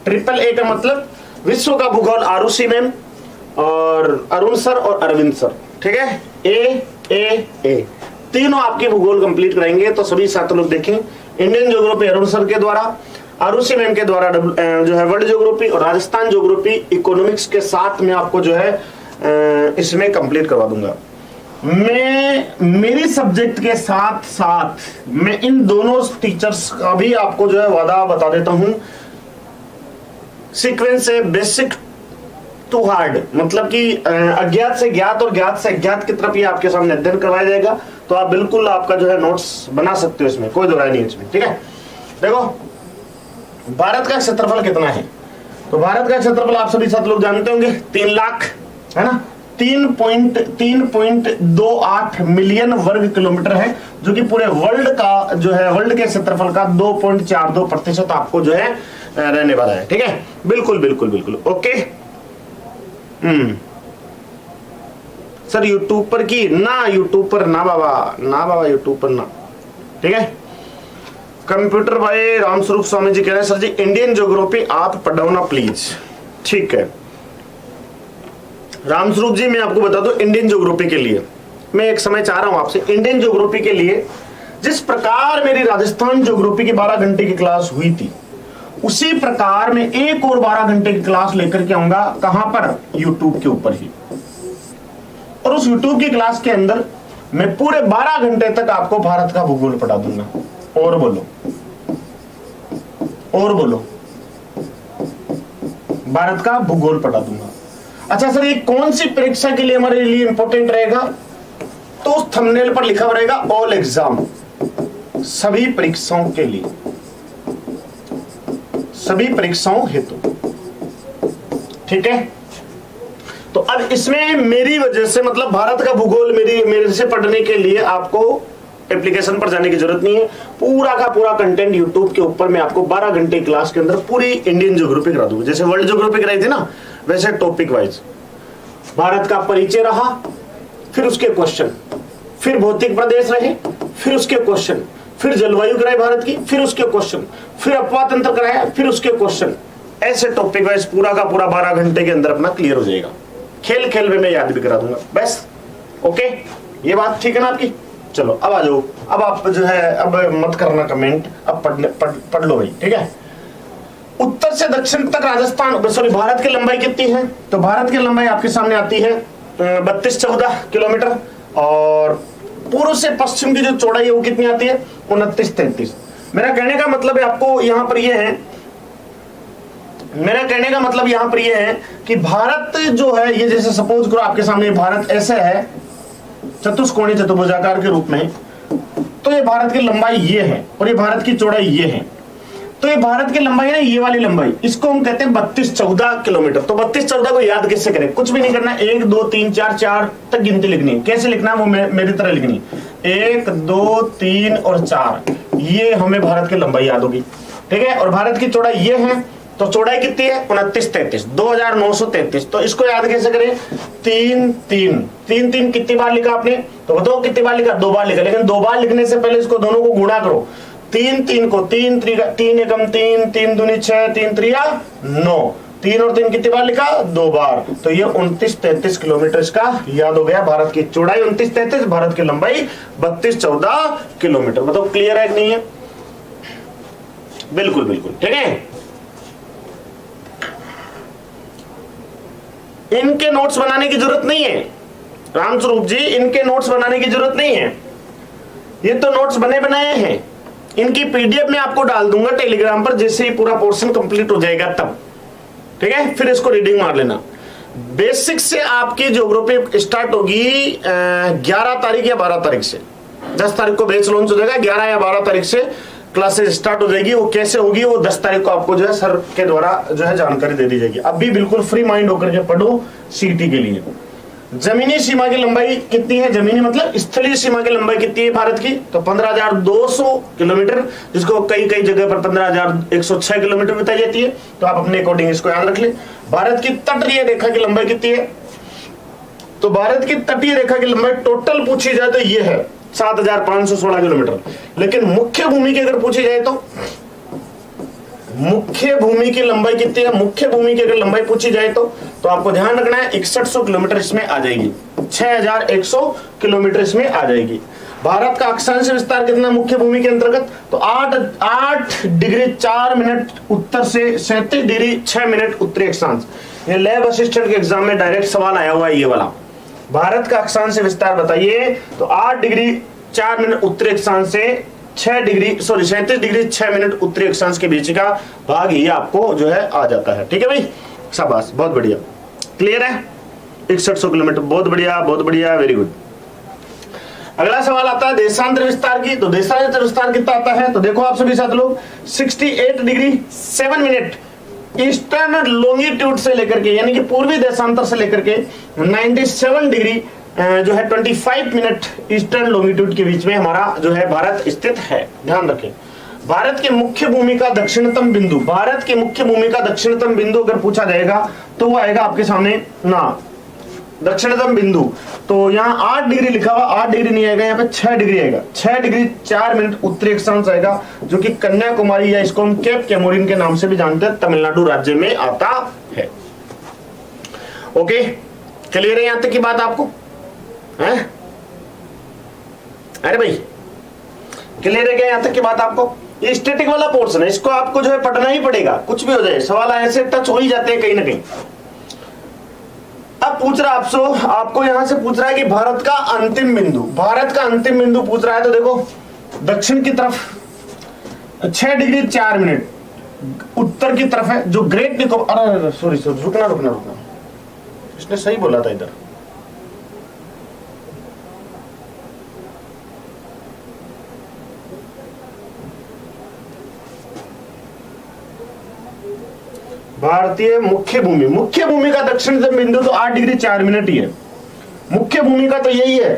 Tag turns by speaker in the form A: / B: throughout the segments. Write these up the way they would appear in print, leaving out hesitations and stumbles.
A: Triple A का मतलब विश्व का भूगोल आरुषि मैम और अरुण सर और अरविंद सर, ठीक है। ए तीनों आपके भूगोल कंप्लीट कराएंगे। तो सभी छात्र लोग देखें, इंडियन ज्योग्राफी अरुण सर के द्वारा, आरुषि मैम के द्वारा जो है वर्ल्ड ज्योग्राफी और राजस्थान ज्योग्राफी इकोनॉमिक्स के साथ में आपको जो है इसमें कंप्लीट करवा दूंगा। मैं मेरी सब्जेक्ट के साथ साथ मैं इन दोनों टीचर्स का भी आपको जो है वादा बता देता हूं। सीक्वेंस है बेसिक टू हार्ड, मतलब कि अज्ञात से ज्ञात और ज्ञात से अज्ञात की तरफ ये आपके सामने अध्ययन करवाया जाएगा। तो आप बिल्कुल आपका जो है नोट्स बना सकते हो, इसमें कोई दो राय नहीं इसमें, ठीक है। देखो भारत का क्षेत्रफल कितना है, तो भारत का क्षेत्रफल आप सभी छात्र लोग जानते होंगे 3 लाख, है ना। 3.28 मिलियन वर्ग किलोमीटर है, जो कि पूरे वर्ल्ड का जो है वर्ल्ड के क्षेत्रफल का 2.42% आपको जो है रहने वाला है, ठीक है। बिल्कुल बिल्कुल बिल्कुल ओके। सर यूट्यूब पर की ना, यूट्यूब पर ना बाबा यूट्यूब पर ना, ठीक है। कंप्यूटर भाई रामस्वरूप स्वामी जी कह रहे हैं सर जी इंडियन ज्योग्राफी आप पढ़ाओ ना प्लीज, ठीक है। रामस्वरूप जी मैं आपको बता दूं, इंडियन ज्योग्राफी के लिए मैं एक समय चाह रहा हूं आपसे, इंडियन ज्योग्राफी के लिए जिस प्रकार मेरी राजस्थान ज्योग्राफी की 12 घंटे की क्लास हुई थी, उसी प्रकार मैं एक और 12 घंटे की क्लास लेकर के आऊंगा। कहां पर? यूट्यूब के ऊपर ही। और उस यूट्यूब की क्लास के अंदर मैं पूरे 12 घंटे तक आपको भारत का भूगोल पढ़ा दूंगा। और बोलो भारत का भूगोल पढ़ा दूंगा। अच्छा सर ये कौन सी परीक्षा के लिए हमारे लिए इंपॉर्टेंट रहेगा? तो उस थंबनेल पर लिखा रहेगा ऑल एग्जाम, सभी परीक्षाओं के लिए, सभी परीक्षाओं हेतु, ठीक है। तो अब इसमें मेरी वजह से मतलब भारत का भूगोल मेरे से पढ़ने के लिए आपको एप्लीकेशन पर जाने की जरूरत नहीं है। पूरा का पूरा कंटेंट यूट्यूब के ऊपर मैं आपको 12 घंटे क्लास के अंदर पूरी इंडियन ज्योग्राफी करा दूंगा। जैसे वर्ल्ड ज्योग्राफी कराई थी ना, वैसे टॉपिक वाइज भारत का परिचय रहा, फिर उसके क्वेश्चन, फिर भौतिक प्रदेश रहे, फिर उसके क्वेश्चन, फिर जलवायु कराई भारत की, फिर उसके क्वेश्चन, फिर अपवाह तंत्र कराया, फिर उसके क्वेश्चन। ऐसे टॉपिक वाइज पूरा का पूरा 12 घंटे के अंदर अपना क्लियर हो जाएगा। खेल खेल में मैं याद भी करा दूंगा बस। ओके ये बात ठीक है ना आपकी? चलो अब आ जाओ, अब आप जो है अब मत करना कमेंट, अब पढ़ लो भाई, ठीक है। उत्तर से दक्षिण तक राजस्थान सॉरी भारत की लंबाई कितनी है? तो भारत की लंबाई आपके सामने आती है 32-14 किलोमीटर, और पूर्व से पश्चिम की जो चौड़ाई है वो कितनी आती है? 29-33। मेरा कहने का मतलब है आपको यहां पर यह है, मेरा कहने का मतलब यहां पर यह है कि भारत जो है ये जैसे सपोज करो आपके सामने भारत ऐसे है चतुष्कोणीय चतुर्भुजाकार के रूप में, तो ये भारत की लंबाई ये है और ये भारत की चौड़ाई ये है। तो ये भारत की लंबाई है ना, ये वाली लंबाई, इसको हम कहते हैं 32-14 किलोमीटर। तो 32-14 को याद कैसे करें? कुछ भी नहीं करना, 1 2 3 4 4 तक गिनती लिखनी है। कैसे लिखना है वो मेरी तरह लिखनी, 1 2 3 और 4, ये हमें भारत की लंबाई याद होगी, ठीक है। और भारत की चौड़ाई ये है, तो चौड़ाई कितनी है? 29-33, 2933। तो इसको याद कैसे करें? 3 कितनी बार लिखा आपने? तो बताओ कितनी बार लिखा? 2 बार लिखा, लेकिन 2 बार लिखने से पहले इसको दोनों को गुणा करो। 3 को 3 एकम 3, 3 दूनी 6, 3 त्रिया 9, 3 और 3 कितनी बार लिखा? 2 बार। तो ये 29-33 किलोमीटर इसका याद हो गया। भारत की चौड़ाई 29-33, भारत की लंबाई 32-14 किलोमीटर। बताओ क्लियर है कि नहीं है? बिल्कुल बिल्कुल ठीक है। इनके नोट्स बनाने की जरूरत नहीं है रामस्वरूप जी, इनके नोट्स बनाने की जरूरत नहीं है। ये तो नोट्स बने बनाए हैं, इनकी पीडीएफ में आपको डाल दूंगा टेलीग्राम पर, जैसे ही पूरा पोर्शन कंप्लीट हो जाएगा तब, ठीक है। फिर इसको रीडिंग मार लेना। बेसिक से आपकी ज्योग्राफी स्टार्ट होगी 11 तारीख या 12 तारीख से। 10 तारीख को बैच लॉन्च हो जाएगा, 11 या 12 तारीख से क्लासेस स्टार्ट हो जाएगी। वो कैसे होगी वो 10 तारीख को आपको जो है सर के द्वारा जो है जानकारी दे दी जाएगी। अब भी बिल्कुल फ्री माइंड होकर के पढ़ो सीटी के लिए। जमीनी सीमा की लंबाई कितनी है? जमीनी मतलब स्थलीय सीमा की लंबाई कितनी है भारत की? तो 15,200 किलोमीटर, जिसको कई कई जगह पर 15,106 किलोमीटर बताई जाती है। तो आप अपने अकॉर्डिंग इसको याद रख ले। भारत की तटीय रेखा की लंबाई कितनी है? तो भारत की तटीय रेखा की लंबाई टोटल पूछी जाए तो ये है 7,516 किलोमीटर, लेकिन मुख्य भूमि की अगर पूछी जाए तो मुख्य भूमि की लंबाई कितनी है, मुख्य भूमि की अगर लंबाई पूछी जाए तो आपको ध्यान रखना है 6100 किलोमीटर इसमें आ जाएगी, 6100 किलोमीटर इसमें आ जाएगी। भारत का अक्षांश विस्तार कितना मुख्य भूमि के अंतर्गत, तो 8 डिग्री 4 मिनट उत्तर से 37 डिग्री 6 मिनट उत्तरी अक्षांश। ये लैब असिस्टेंट के एग्जाम में डायरेक्ट सवाल आया हुआ है ये वाला। भारत का अक्षांश विस्तार बताइए, तो 8 डिग्री 4 मिनट उत्तरी अक्षांश से 37 डिग्री 6 मिनट उत्तरी अक्षांश के बीच का भाग ये आपको जो है आ जाता है। ठीक है भाई, शाबाश, बहुत बढ़िया, क्लियर है। 6100 किलोमीटर, बहुत बढ़िया, वेरी गुड। अगला सवाल आता है देशांतर विस्तार की, तो देशांतर विस्तार कितना आता है, तो देखो आप सभी साथ लोग 68 डिग्री 7 मिनट ईस्टर्न लॉन्गिट्यूड से लेकर के, यानी कि पूर्वी देशांतर से लेकर के 97 डिग्री जो है 25 मिनट ईस्टर्न लॉन्गिट्यूड के बीच में हमारा जो है भारत स्थित है। ध्यान रखें, भारत के मुख्य भूमि का दक्षिणतम बिंदु, भारत के मुख्य भूमि का दक्षिणतम बिंदु अगर पूछा जाएगा तो वो आएगा आपके सामने ना, दक्षिणतम बिंदु, तो यहाँ 8 डिग्री लिखा हुआ, 8 डिग्री नहीं आएगा, यहाँ पे 6 डिग्री आएगा, 6 डिग्री 4 मिनट उत्तरी अक्षांश आएगा, जो कि कन्याकुमारी या इसको हम केप कैमोरिन के नाम से भी जानते हैं, तमिलनाडु राज्य में आता है। ओके, क्लियर है यहां तक की बात आपको है? अरे भाई क्लियर है क्या यहां तक की बात आपको? ये स्टैटिक वाला पोर्शन है, इसको आपको जो है पढ़ना ही पड़ेगा, कुछ भी हो जाए, सवाल ऐसे टच हो ही जाते हैं कहीं ना कहीं। अब पूछ रहा आपको यहां से पूछ रहा है कि भारत का अंतिम बिंदु, भारत का अंतिम बिंदु पूछ रहा है, तो देखो दक्षिण की तरफ 6 डिग्री 4 मिनट उत्तर की तरफ है, जो ग्रेट निकोबार, अरे सॉरी रुकना, इसने सही बोला था इधर, भारतीय मुख्य भूमि का दक्षिणतम बिंदु तो 8 डिग्री 4 मिनट ही है, मुख्य भूमि का तो यही है,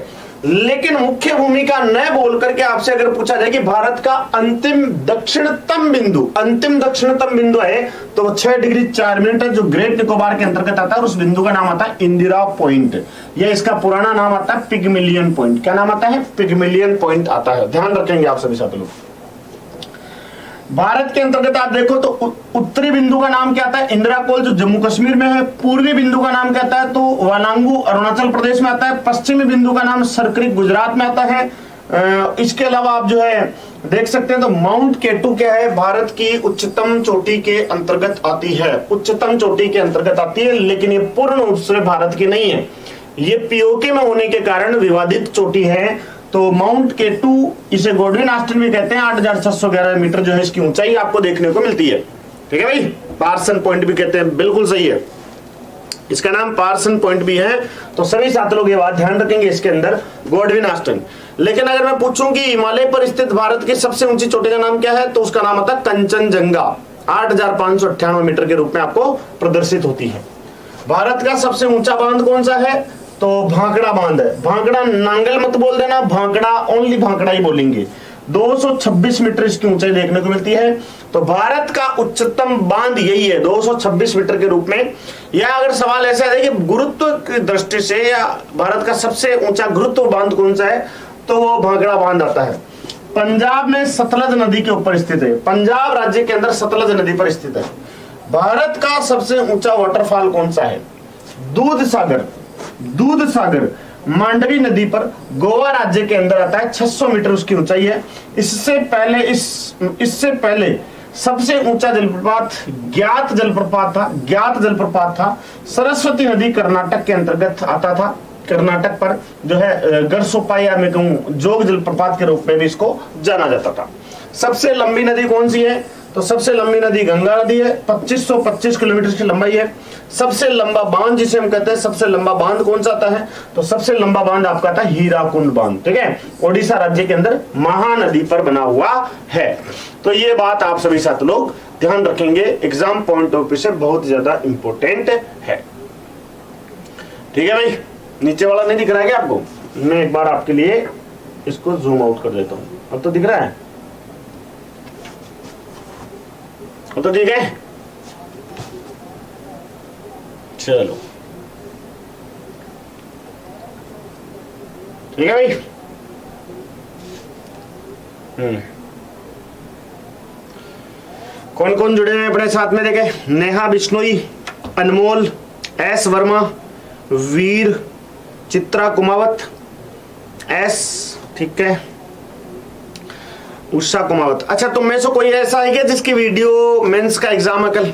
A: लेकिन मुख्य भूमि का न बोल करके आपसे अगर पूछा जाए कि भारत का अंतिम दक्षिणतम बिंदु है, तो 6 डिग्री 4 मिनट है, जो ग्रेट निकोबार के अंतर्गत आता है, और उस बिंदु का नाम आता है इंदिरा पॉइंट, या इसका पुराना नाम आता है पिगमिलियन पॉइंट। क्या नाम आता है? पिगमिलियन पॉइंट आता है, ध्यान रखेंगे आप सभी साथी लोग। भारत के अंतर्गत आप देखो तो उत्तरी बिंदु का नाम क्या आता है? इंदिरा कोल, जो जम्मू कश्मीर में है। पूर्वी बिंदु का नाम क्या आता है? तो वालांगू अरुणाचल प्रदेश में आता है। पश्चिमी बिंदु का नाम सरक्रिक गुजरात में आता है। इसके अलावा आप जो है देख सकते हैं तो माउंट केटू क्या है? भारत की उच्चतम चोटी के अंतर्गत आती है, उच्चतम चोटी के अंतर्गत आती है, लेकिन ये पूर्ण रूप से भारत की नहीं है, ये पीओके में होने के कारण विवादित चोटी है। तो माउंट केटू, इसे गॉडविन आस्टन भी कहते हैं, 8611 मीटर जो है इसकी ऊंचाई आपको देखने को मिलती है। ठीक है भाई, पार्सन पॉइंट भी कहते हैं, बिल्कुल सही है, इसका नाम पार्सन पॉइंट भी है। तो सभी साथी लोग ये बात ध्यान रखेंगे इसके अंदर, गॉडविन आस्टन। लेकिन अगर मैं पूछूं कि हिमालय पर स्थित भारत की सबसे ऊंची चोटी का नाम क्या है, तो उसका नाम आता है कंचनजंगा, 8598 मीटर के रूप में आपको प्रदर्शित होती है। भारत का सबसे ऊंचा बांध कौन सा है? तो भांकड़ा बांध है। भांकड़ा, नांगल मत बोल देना, भांकड़ा, ओनली भांकड़ा ही बोलेंगे। 226 मीटर इसकी ऊंचाई देखने को मिलती है। तो भारत का उच्चतम बांध यही है, 226 मीटर के रूप में। या अगर सवाल ऐसा है कि गुरुत्व की दृष्टि से या भारत का सबसे ऊंचा गुरुत्व बांध कौन सा है, तो वो भांकड़ा बांध आता है। पंजाब में सतलज नदी के ऊपर स्थित है, पंजाब राज्य के अंदर सतलज नदी पर स्थित है। भारत का सबसे ऊंचा वाटरफॉल कौन सा है? दूध सागर मांडवी नदी पर गोवा राज्य के अंदर आता है, 600 मीटर उसकी ऊंचाई है। इससे पहले सबसे ऊंचा जलप्रपात ज्ञात जलप्रपात था सरस्वती नदी, कर्नाटक के अंतर्गत आता था। कर्नाटक पर जो है गरसोपा या मैं कहूं जोग जलप्रपात के रूप में भी इसको जाना जाता था। सबसे लंबी नदी कौन सी है? तो सबसे लंबी नदी गंगा नदी है, 2525 किलोमीटर की लंबाई है। सबसे लंबा बांध जिसे हम कहते हैं, सबसे लंबा बांध कौन सा आता है? तो सबसे लंबा बांध आपका आता है हीराकुंड बांध। ठीक है, ओडिशा राज्य के अंदर महानदी पर बना हुआ है। तो ये बात आप सभी साथ लोग ध्यान रखेंगे, एग्जाम पॉइंट ऑफ व्यू से बहुत ज्यादा इंपॉर्टेंट है। ठीक है भाई, नीचे वाला नहीं दिख रहा है क्या आपको? मैं एक बार आपके लिए इसको जूम आउट कर देता हूं। अब तो दिख रहा है, अब तो ठीक है। चलो ठीक है भाई। कौन कौन जुड़े हैं अपने साथ में देखे? नेहा बिश्नोई, अनमोल, एस वर्मा, वीर, चित्रा कुमावत, एस, ठीक है, उषा कुमावत। अच्छा, तुम में से कोई ऐसा है क्या जिसकी वीडियो मेंस का एग्जाम है कल?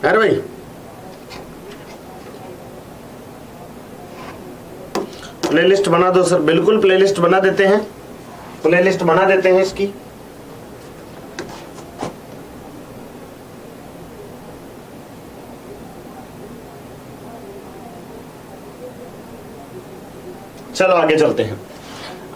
A: अरे भाई प्लेलिस्ट बना दो सर। बिल्कुल प्लेलिस्ट बना देते हैं, प्लेलिस्ट बना देते हैं इसकी। चलो आगे चलते हैं,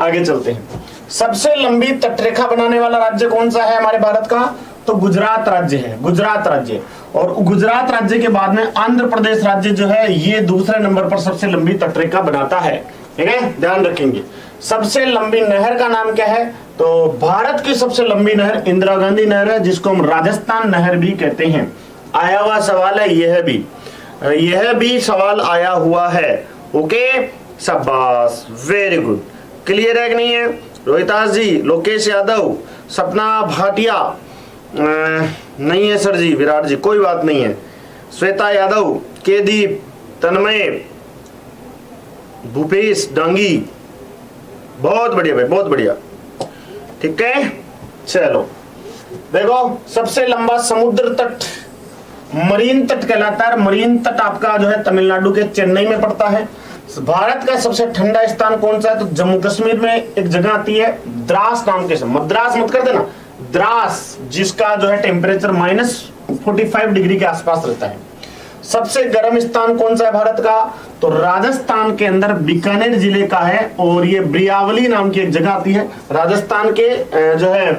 A: आगे चलते हैं। सबसे लंबी तटरेखा बनाने वाला राज्य कौन सा है हमारे भारत का? तो गुजरात राज्य है, गुजरात राज्य। और गुजरात राज्य के बाद में आंध्र प्रदेश राज्य जो है ये दूसरे नंबर पर सबसे लंबी तटरेखा बनाता है। ठीक है, ध्यान रखेंगे। सबसे लंबी नहर का नाम क्या है? तो भारत की सबसे लंबी नहर इंदिरा गांधी नहर है, जिसको हम राजस्थान नहर भी कहते हैं। आया हुआ सवाल है, यह भी सवाल आया हुआ है। ओके, शाबाश, वेरी गुड। क्लियर है कि नहीं है? रोहितास जी, लोकेश यादव, सपना भाटिया, नहीं है सर जी, विराट जी, कोई बात नहीं है। श्वेता यादव, के दीप, तन्मय, भूपेश डांगी, बहुत बढ़िया भाई, बहुत बढ़िया। ठीक है, चलो देखो, सबसे लंबा समुद्र तट मरीन तट कहलाता है। मरीन तट आपका जो है तमिलनाडु के चेन्नई में पड़ता है। भारत का सबसे ठंडा स्थान कौन सा है? तो जम्मू कश्मीर में एक जगह आती है द्रास नाम के, मद्रास मत कर देना, द्रास, जिसका जो है टेम्परेचर -45 डिग्री के आसपास रहता है। सबसे गर्म स्थान कौन सा है भारत का? तो राजस्थान के अंदर बीकानेर जिले का है, और ये ब्रियावली नाम की एक जगह आती है राजस्थान के जो है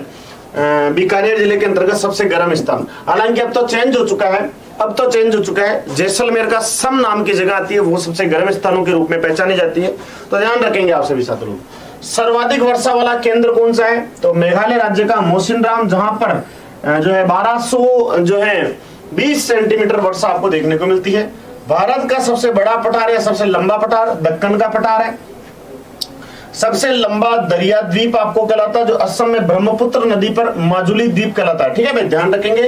A: बीकानेर जिले के अंतर्गत सबसे गर्म स्थान। हालांकि अब तो चेंज हो चुका है, अब तो चेंज हो चुका है। जैसलमेर का सम नाम की जगह आती है, वो सबसे गर्म स्थानों के रूप में पहचानी जाती है। तो ध्यान रखेंगे आप सभी छात्रों। सर्वाधिक वर्षा वाला केंद्र कौन सा है? तो मेघालय राज्य का मोसिनराम, जहां पर जो है 1200 जो है 20 सेंटीमीटर वर्षा आपको देखने को मिलती है। भारत का सबसे बड़ा पठार या सबसे लंबा पठार दक्कन का पठार है। सबसे लंबा दरिया द्वीप आपको कहलाता है, जो असम में ब्रह्मपुत्र नदी पर माजुली द्वीप कहलाता है। ठीक है भाई, ध्यान रखेंगे।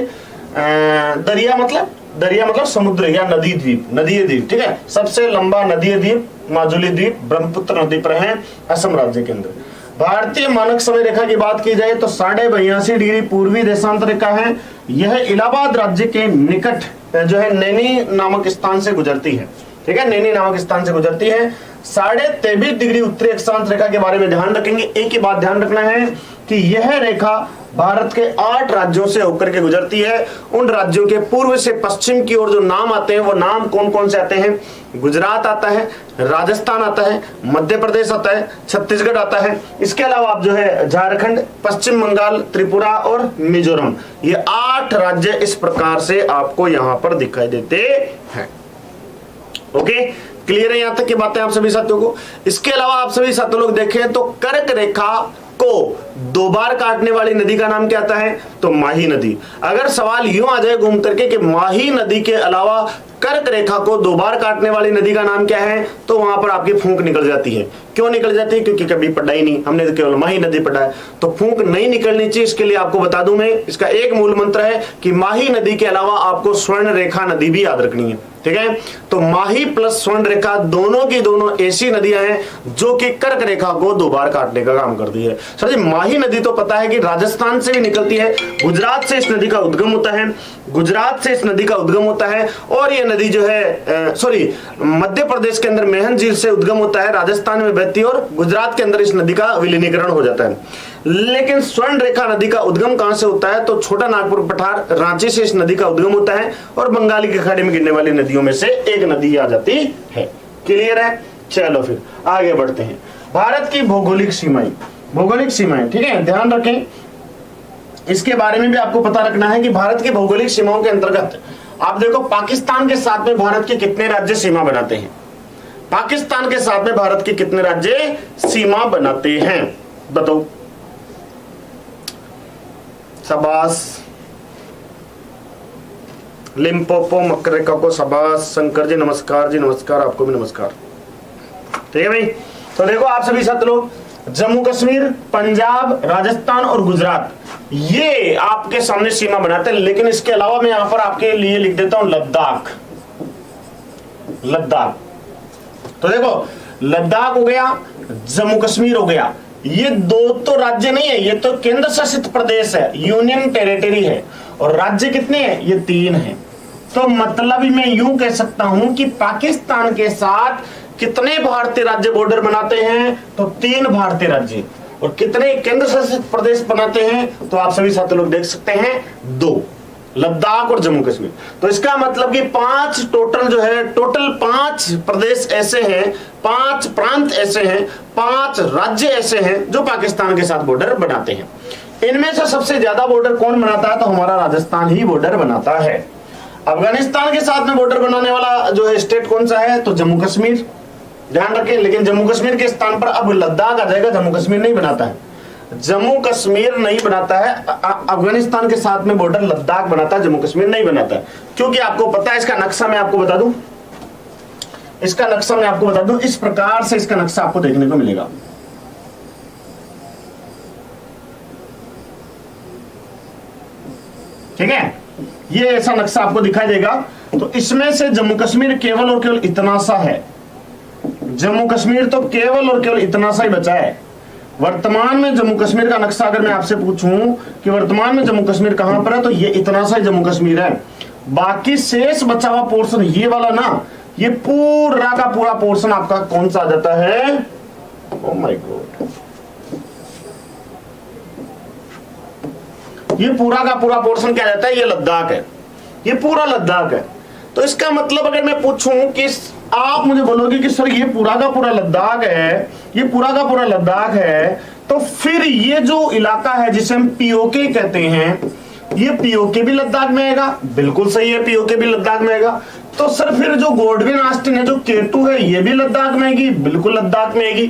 A: दरिया मतलब समुद्र या नदी द्वीप, नदीय द्वीप। ठीक है, सबसे लंबा नदीय द्वीप माजुली द्वीप ब्रह्मपुत्र नदी पर है, असम राज्य के अंदर। भारतीय मानक समय रेखा की बात की जाए तो 82.5 डिग्री पूर्वी देशांतर रेखा है। यह इलाहाबाद राज्य के निकट जो है नैनी नामक स्थान से गुजरती है। ठीक है, नैनी नामक स्थान से गुजरती है। 23.5 डिग्री उत्तरी अक्षांश रेखा के बारे में ध्यान रखेंगे। एक ही बात ध्यान रखना है कि यह रेखा भारत के 8 राज्यों से होकर के गुजरती है। उन राज्यों के पूर्व से पश्चिम की ओर जो नाम आते हैं, वो नाम कौन कौन से आते हैं? गुजरात आता है, राजस्थान आता है, मध्य प्रदेश आता है, छत्तीसगढ़ आता है। इसके अलावा आप जो है झारखंड, पश्चिम बंगाल, त्रिपुरा और मिजोरम, ये 8 राज्य इस प्रकार से आपको यहां पर दिखाई देते हैं। ओके, क्लियर है यहां तक की बातें आप सभी साथियों को? इसके अलावा आप सभी साथियों लोग देखें तो कर्क रेखा को 2 बार काटने वाली नदी का नाम क्या आता है? तो माही नदी। अगर सवाल यूं आ जाए घूम करके कि माही नदी के अलावा कर्क रेखा को 2 बार काटने वाली नदी का नाम क्या है, तो वहां पर आपकी फूंक निकल जाती है। क्यों निकल जाती है? क्योंकि कभी पढ़ा ही नहीं, हमने तो केवल माही नदी पढ़ा है। तो फूंक नहीं निकलनी चाहिए, इसके लिए आपको बता दूं मैं, इसका एक मूल मंत्र है कि माही नदी के अलावा आपको स्वर्ण रेखा नदी भी याद रखनी है। ठीक है, तो माही प्लस स्वर्ण रेखा दोनों की दोनों ऐसी नदियां हैं जो कि कर्क रेखा को 2 बार काटने का काम करती है। सर जी, माही नदी तो पता है कि राजस्थान से भी निकलती है, गुजरात से इस नदी का उद्गम होता है, गुजरात से इस नदी का उद्गम होता है। और ये नदी जो है मध्य प्रदेश के अंदर मेहन झील से उद्गम होता है, राजस्थान में बहती है, और गुजरात के अंदर इस नदी का विलीनीकरण हो जाता है। लेकिन स्वर्ण रेखा नदी का उद्गम कहां से होता है? तो छोटा नागपुर पठार, रांची से इस नदी का उद्गम होता है, और बंगाली की खाड़ी में गिरने वाली नदियों में से एक नदी आ जाती है। क्लियर है? चलो फिर आगे बढ़ते हैं। भारत की भौगोलिक सीमाएं, भौगोलिक सीमाएं, ठीक है, ध्यान रखें। इसके बारे में भी आपको पता रखना है कि भारत की भौगोलिक सीमाओं के अंतर्गत आप देखो, पाकिस्तान के साथ में भारत के कितने राज्य सीमा बनाते हैं? पाकिस्तान के साथ में भारत के कितने राज्य सीमा बनाते हैं? बताओ। शाबाश, लिम्पोपो मकरेका को शाबाश। शंकर जी नमस्कार, जी नमस्कार, आपको भी नमस्कार। ठीक है भाई, तो देखो आप सभी साथ लोग, जम्मू कश्मीर, पंजाब, राजस्थान और गुजरात, ये आपके सामने सीमा बनाते हैं। लेकिन इसके अलावा मैं यहां पर आपके लिए लिख देता हूं लद्दाख। लद्दाख, तो देखो लद्दाख हो गया, जम्मू कश्मीर हो गया, ये दो तो राज्य नहीं है, ये तो केंद्र शासित प्रदेश है, यूनियन टेरिटरी है। और राज्य कितने हैं? ये 3 हैं। तो मतलब मैं यूं कह सकता हूं कि पाकिस्तान के साथ कितने भारतीय राज्य बॉर्डर बनाते हैं? तो 3 भारतीय राज्य। और कितने केंद्र शासित प्रदेश बनाते हैं? तो आप सभी साथी लोग देख सकते हैं 2, लद्दाख और जम्मू कश्मीर। तो इसका मतलब कि 5 टोटल जो है, टोटल 5 प्रदेश ऐसे हैं, 5 प्रांत ऐसे हैं, 5 राज्य ऐसे हैं जो पाकिस्तान के साथ बॉर्डर बनाते हैं। इनमें से सबसे ज्यादा बॉर्डर कौन बनाता है? तो हमारा राजस्थान ही बॉर्डर बनाता है। अफगानिस्तान के साथ में बॉर्डर बनाने वाला जो है स्टेट कौन सा है? तो जम्मू कश्मीर, ध्यान रखें। लेकिन जम्मू कश्मीर के स्थान पर अब लद्दाख आ जाएगा, जम्मू कश्मीर नहीं बनाता है, जम्मू कश्मीर नहीं बनाता है। अफगानिस्तान के साथ में बॉर्डर लद्दाख बनाता है, जम्मू कश्मीर नहीं बनाता है। क्योंकि आपको पता है, इसका नक्शा मैं आपको बता दूं, इसका नक्शा मैं आपको बता दूं, इस प्रकार से इसका नक्शा आपको देखने को मिलेगा। ठीक है, ये ऐसा नक्शा आपको दिखाई देगा। तो इसमें से जम्मू कश्मीर केवल और केवल इतना सा है, जम्मू कश्मीर तो केवल और केवल इतना सा ही बचा है। वर्तमान में जम्मू कश्मीर का नक्शा अगर मैं आपसे पूछूं कि वर्तमान में जम्मू कश्मीर कहां पर है, तो ये इतना सा ही जम्मू कश्मीर है। बाकी शेष बचा हुआ पोर्शन ये वाला ना, ये पूरा का पूरा पोर्शन आपका कौन सा आ जाता है? ओह माय गॉड, ये पूरा का पूरा पोर्शन क्या जाता है? ये लद्दाख है, ये पूरा लद्दाख है। तो इसका मतलब अगर मैं पूछूं कि आप मुझे बोलोगे कि सर ये पूरा का पूरा लद्दाख है, ये पूरा का पूरा लद्दाख है, तो फिर ये जो इलाका है जिसे हम पीओके कहते हैं, ये पीओके भी लद्दाख में आएगा। बिल्कुल सही है, पीओके भी लद्दाख में आएगा। तो सर फिर जो गोल्डविन आस्टिन है, जो केटू है, ये भी लद्दाख में आएगी। बिल्कुल लद्दाख में आएगी।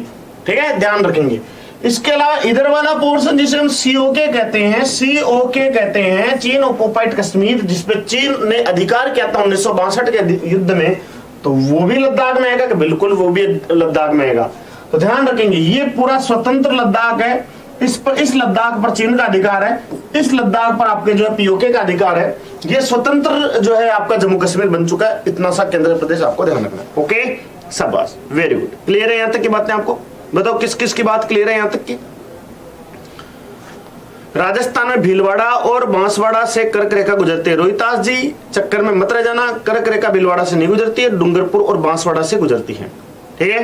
A: ठीक है, ध्यान रखेंगे। इसके अलावा इधर वाला पोर्शन जिसे हम सीओके कहते हैं, सीओके कहते हैं चीन ऑक्युपाइड कश्मीर, जिसपे चीन ने अधिकार किया था 1962 के युद्ध में, तो वो भी लद्दाख में आएगा। कि बिल्कुल वो भी लद्दाख में आएगा। तो ध्यान रखेंगे, ये पूरा स्वतंत्र लद्दाख है। इस लद्दाख पर चीन का अधिकार है, इस लद्दाख पर आपके जो है पीओके का अधिकार है। ये स्वतंत्र जो है आपका जम्मू कश्मीर बन चुका है। इतना सा केंद्र प्रदेश आपको ध्यान रखना है। ओके, शाबाश, वेरी गुड। क्लियर है यहां तक की बातें? आपको बताओ किस किस की बात क्लियर है यहां तक की? राजस्थान में भीलवाड़ा और बांसवाड़ा से कर्क रेखा गुजरती है। रोहितास जी, चक्कर में मत रह जाना, कर्क रेखा भीलवाड़ा से नहीं गुजरती है, डूंगरपुर और बांसवाड़ा से गुजरती है। ठीक है,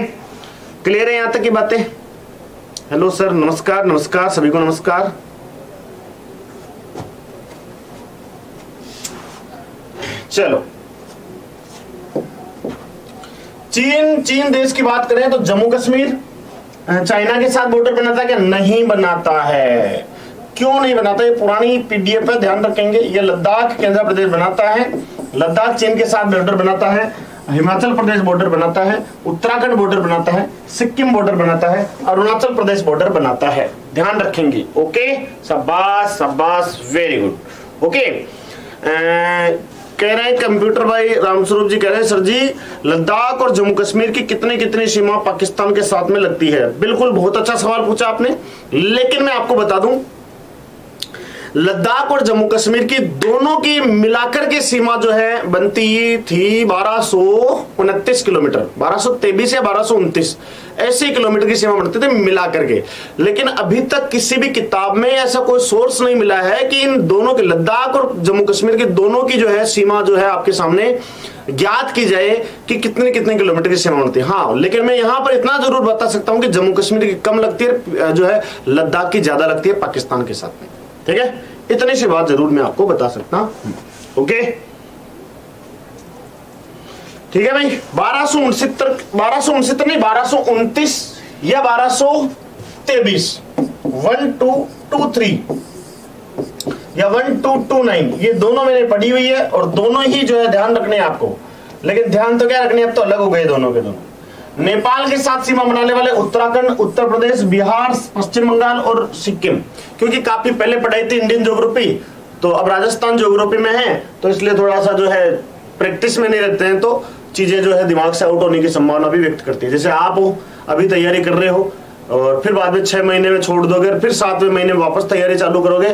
A: क्लियर है यहां तक की बातें? हेलो सर, नमस्कार, नमस्कार सभी को, नमस्कार। चलो, चीन देश की बात करें तो जम्मू कश्मीर चाइना के साथ बॉर्डर बनाता है क्या? नहीं बनाता है। क्यों नहीं बनाता? ये पुरानी पीडीएफ है, ध्यान रखेंगे। ये लद्दाख केंद्र प्रदेश बनाता है, लद्दाख चीन के साथ बॉर्डर बनाता है, हिमाचल प्रदेश बॉर्डर बनाता है, उत्तराखंड बॉर्डर बनाता है, सिक्किम बॉर्डर बनाता है, अरुणाचल प्रदेश बॉर्डर बनाता है। ध्यान रखेंगे। ओके, शाबाश शाबाश, वेरी गुड। ओके, कह रहे हैं कंप्यूटर भाई रामस्वरूप जी, कह रहे हैं सर जी लद्दाख और जम्मू कश्मीर की कितनी कितनी सीमा पाकिस्तान के साथ में लगती है? बिल्कुल, बहुत अच्छा सवाल पूछा आपने। लेकिन मैं आपको बता दूं, लद्दाख और जम्मू कश्मीर की दोनों की मिलाकर के सीमा जो है बनती थी 1229 किलोमीटर, 1223 या 1229 ऐसे किलोमीटर की सीमा बनती थी मिलाकर के। लेकिन अभी तक किसी भी किताब में ऐसा कोई सोर्स नहीं मिला है कि इन दोनों के, लद्दाख और जम्मू कश्मीर की दोनों की जो है सीमा जो है आपके सामने ज्ञात की जाए कि कितने कितने किलोमीटर की सीमा बनती है। हाँ, लेकिन मैं यहां पर इतना जरूर बता सकता हूं कि जम्मू कश्मीर की कम लगती है, जो है लद्दाख की ज्यादा लगती है पाकिस्तान के साथ में। ठीक है, इतनी सी बात जरूर मैं आपको बता सकता हूं। ओके, ठीक है भाई। 1269 नहीं, 1229 या 1223, 1223 या 1229, ये दोनों मैंने पढ़ी हुई है और दोनों ही जो है ध्यान रखने हैं आपको। लेकिन ध्यान तो क्या रखने, अब तो अलग हो गए दोनों के दोनों। नेपाल के साथ सीमा बनाने वाले उत्तराखंड, उत्तर प्रदेश, बिहार, पश्चिम बंगाल और सिक्किम। क्योंकि काफी पहले पढ़ाई थी इंडियन ज्योग्राफी, तो अब राजस्थान ज्योग्राफी में है, तो इसलिए थोड़ा सा जो है प्रैक्टिस में नहीं रहते हैं, तो चीजें जो है दिमाग से आउट होने की संभावना भी व्यक्त करती है। जैसे आप हो, अभी तैयारी कर रहे हो और फिर बाद में 6 महीने में छोड़ दोगे, फिर 7वें महीने में वापस तैयारी चालू करोगे,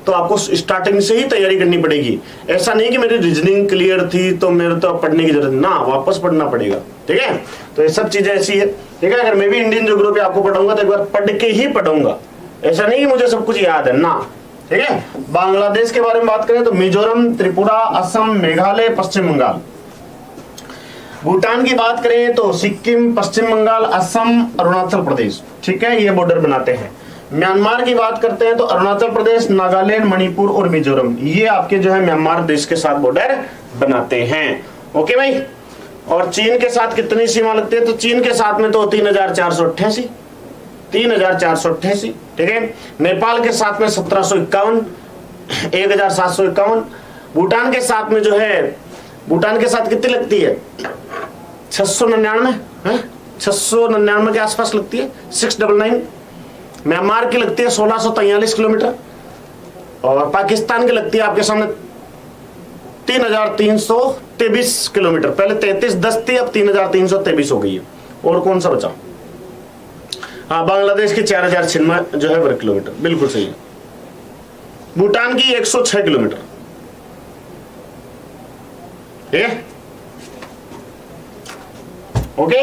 A: तो आपको स्टार्टिंग से ही तैयारी करनी पड़ेगी। ऐसा नहीं कि मेरी रीजनिंग क्लियर थी तो मेरे तो पढ़ने की जरूरत ना, वापस पढ़ना पड़ेगा। ठीक है, तो ये सब चीजें ऐसी है। ठीक है, अगर मैं भी इंडियन ज्योग्राफी आपको पढ़ाऊंगा तो एक बार पढ़ के ही पढ़ूंगा, ऐसा नहीं कि मुझे सब कुछ याद है ना। ठीक है, बांग्लादेश के बारे में बात करें तो मिजोरम, त्रिपुरा, असम, मेघालय, पश्चिम बंगाल। भूटान की बात करें तो सिक्किम, पश्चिम बंगाल, असम, अरुणाचल प्रदेश। ठीक है, ये बॉर्डर बनाते हैं। म्यांमार की बात करते हैं तो अरुणाचल प्रदेश, नागालैंड, मणिपुर और मिजोरम, ये आपके जो है म्यांमार देश के साथ बॉर्डर बनाते हैं। ओके भाई, और चीन के साथ कितनी सीमा लगती है, तो चीन के साथ में तो 3488, 3488। ठीक है, नेपाल के साथ में 1751, 1751। भूटान के साथ में जो है, भूटान के साथ कितनी लगती है, 699 है, 699 के आसपास लगती है, 699। म्यांमार की लगती है 1643 किलोमीटर, और पाकिस्तान की लगती है आपके सामने 3323 किलोमीटर। पहले 3310 थी, अब 3323 हो गई है। और कौन सा बचा, हाँ, बांग्लादेश की 4096 जो है वर्ग किलोमीटर, बिल्कुल सही है। भूटान की 106 किलोमीटर। ठीक है, ओके।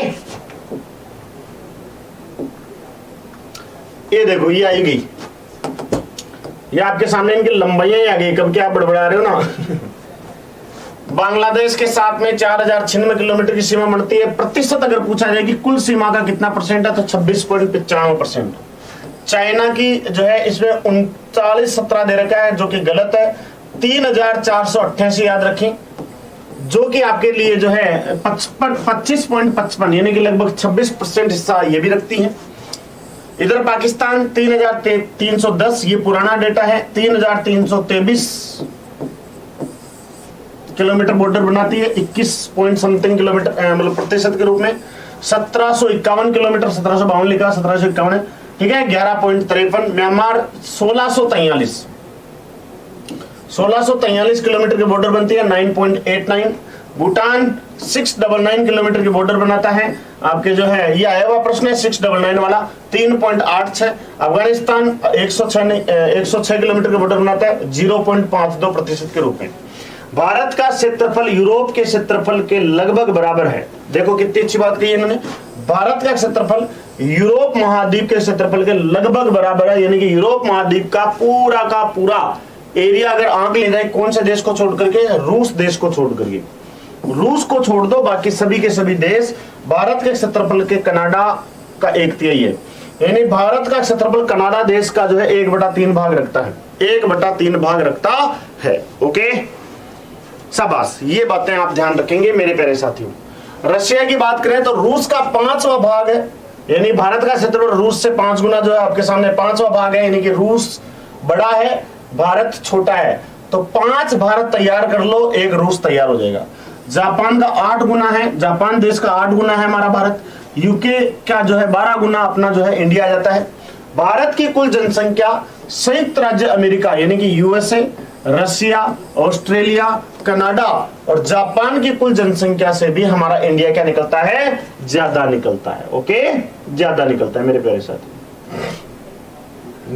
A: ये देखो, ये आई गई, ये आपके सामने इनकी लंबाइयां आ गई, कब क्या बड़बड़ा रहे हो ना। बांग्लादेश के साथ में 4096 किलोमीटर की सीमा बनती है। प्रतिशत अगर पूछा जाए कि कुल सीमा का कितना परसेंट है तो 26.95%। चाइना की जो है इसमें 3917 दे रखा है, जो कि गलत है। 3488 याद रखें, जो कि आपके लिए जो है 25.55 यानी कि लगभग 26% हिस्सा ये भी रखती है। इधर पाकिस्तान 3310, ये पुराना डेटा है, 3323 किलोमीटर बॉर्डर बनाती है, 21 पॉइंट समथिंग किलोमीटर मतलब प्रतिशत के रूप में। 1751 किलोमीटर, 1752 लिखा, 1751 है। ठीक है, 11.53। म्यांमार 1643 किलोमीटर की बॉर्डर बनती है, 9.89। भूटान 699 किलोमीटर की बॉर्डर बनाता है, आपके जो है ये आया हुआ प्रश्न है 699 वाला, 3.86। अफगानिस्तान 106 किलोमीटर की बॉर्डर बनाता है, 0.52% के रूप में। भारत का क्षेत्रफल यूरोप के क्षेत्रफल के लगभग बराबर है। देखो कितनी अच्छी बात कही इन्होंने, भारत का क्षेत्रफल यूरोप महाद्वीप के क्षेत्रफल के लगभग बराबर है, यानी कि यूरोप महाद्वीप का पूरा एरिया अगर आंक ले जाए, कौन से देश को छोड़ करके, रूस देश को छोड़ करके, रूस को छोड़ दो, बाकी सभी के सभी देश भारत के क्षेत्रफल के कनाडा का 1/3 है। यानी भारत का क्षेत्रफल कनाडा देश का जो है 1/3 भाग रखता है, 1/3 भाग रखता है। ओके, शाबाश, ये बातें आप ध्यान रखेंगे मेरे प्यारे साथियों। रशिया की बात करें तो रूस का 5वां भाग है, यानी भारत का क्षेत्रफल रूस से 5 गुना जो है आपके सामने 5वां भाग है, यानी कि रूस बड़ा है, भारत छोटा है। तो 5 भारत तैयार कर लो, 1 रूस तैयार हो जाएगा। जापान का 8 गुना है, जापान देश का 8 गुना है हमारा भारत। यूके का जो है 12 गुना अपना जो है इंडिया आ जाता है। भारत की कुल जनसंख्या संयुक्त राज्य अमेरिका यानी कि यूएसए, रशिया, ऑस्ट्रेलिया, कनाडा और जापान की कुल जनसंख्या से भी हमारा इंडिया क्या निकलता है, ज्यादा निकलता है। ओके, ज्यादा निकलता है मेरे प्यारे साथी,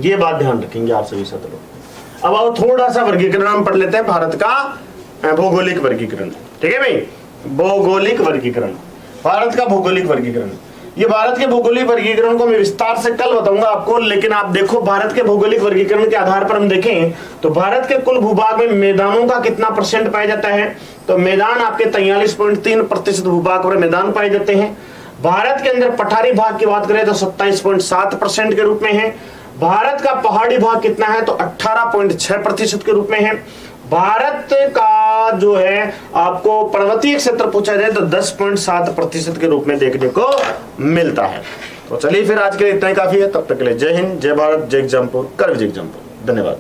A: ये बात ध्यान रखेंगे आप सभी साथी लोग। अब आओ थोड़ा सा वर्गीकरण हम पढ़ लेते हैं, भारत का भौगोलिक वर्गीकरण। ठीक है भाई, भौगोलिक वर्गीकरण, भारत का भौगोलिक वर्गीकरण। ये भारत के भौगोलिक वर्गीकरण को मैं विस्तार से कल बताऊंगा आपको, लेकिन आप देखो भारत के भौगोलिक वर्गीकरण के आधार पर हम देखें तो भारत के कुल भूभाग में मैदानों का कितना परसेंट पाया जाता है, तो मैदान आपके 43.3% भूभाग पर मैदान पाए जाते हैं। भारत के अंदर पठारी भाग की बात करें तो 27.7% के रूप में है। भारत का पहाड़ी भाग कितना है, तो 18.6% के रूप में है। भारत का जो है आपको पर्वतीय क्षेत्र पूछा जाए तो 10.7% के रूप में देखने को मिलता है। तो चलिए फिर आज के लिए इतना ही काफी है, तब तक के लिए जय हिंद, जय भारत, जय एग्जामपुर, कर विजय एग्जामपुर। धन्यवाद।